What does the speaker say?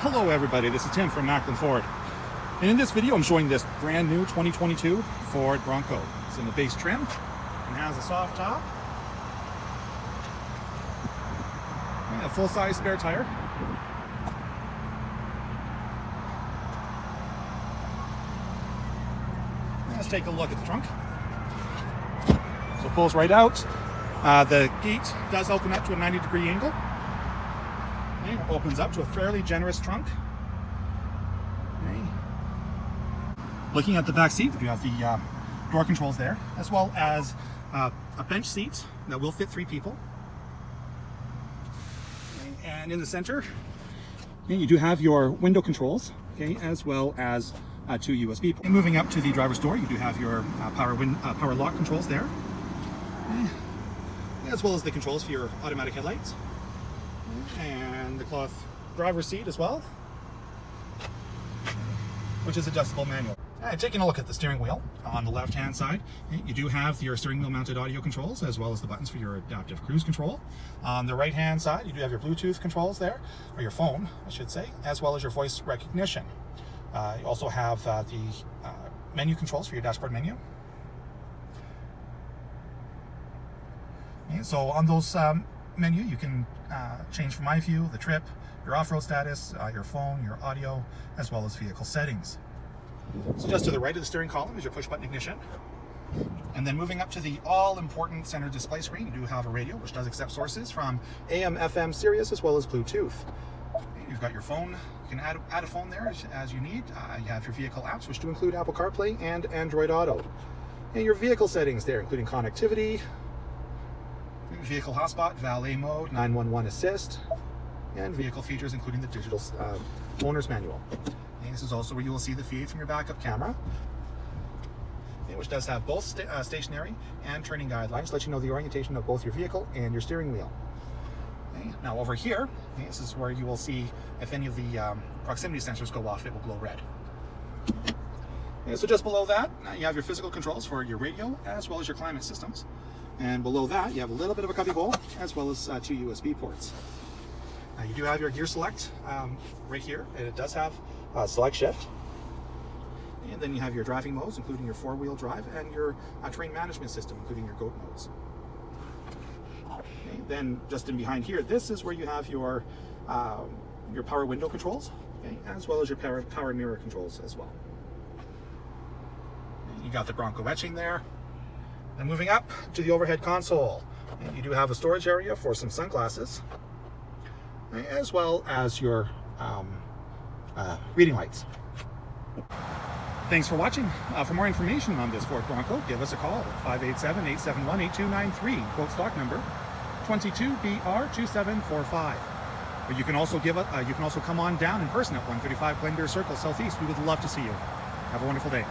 Hello everybody, this is Tim from Maclin Ford. And in this video I'm showing this brand new 2022 Ford Bronco. It's in the base trim and has a soft top. And a full-size spare tire. Let's take a look at the trunk. So it pulls right out. The gate does open up to a 90-degree angle. Okay, opens up to a fairly generous trunk. Okay. Looking at the back seat, you have the door controls there, as well as a bench seat that will fit 3 people. Okay. And in the center, okay, you do have your window controls, okay, as well as 2 USB ports. Moving up to the driver's door, you do have your power lock controls there, okay, as well as the controls for your automatic headlights. And the cloth driver's seat as well, which is adjustable manual. And taking a look at the steering wheel, on the left hand side you do have your steering wheel mounted audio controls, as well as the buttons for your adaptive cruise control. On the right hand side you do have your Bluetooth controls there, or your phone I should say, as well as your voice recognition. You also have the menu controls for your dashboard menu. Okay, so on those menu you can change from my view, the trip, your off-road status, your phone, your audio, as well as vehicle settings. So just to the right of the steering column is your push button ignition. And then moving up to the all-important center display screen, you do have a radio which does accept sources from AM, FM, Sirius, as well as Bluetooth. You've got your phone, you can add a phone there as you need. You have your vehicle apps, which do include Apple CarPlay and Android Auto. And your vehicle settings there, including connectivity, vehicle hotspot, valet mode, 911 assist, and vehicle features including the digital owner's manual. And this is also where you will see the feed from your backup camera, which does have both stationary and turning guidelines to let you know the orientation of both your vehicle and your steering wheel. Okay. Now over here, this is where you will see if any of the proximity sensors go off, it will glow red. Okay, so just below that, you have your physical controls for your radio as well as your climate systems. And below that, you have a little bit of a cubby hole, as well as 2 USB ports. Now you do have your gear select right here, and it does have select shift. And then you have your driving modes, including your 4-wheel drive, and your terrain management system, including your GOAT modes. Okay, then just in behind here, this is where you have your power window controls, okay, as well as your power mirror controls as well. And you got the Bronco etching there. And moving up to the overhead console, you do have a storage area for some sunglasses, as well as your reading lights. Thanks for watching. For more information on this Ford Bronco, give us a call at 587-871-8293, quote stock number 22BR2745. Or you can also come on down in person at 135 Glendeer Circle SE. We would love to see you. Have a wonderful day.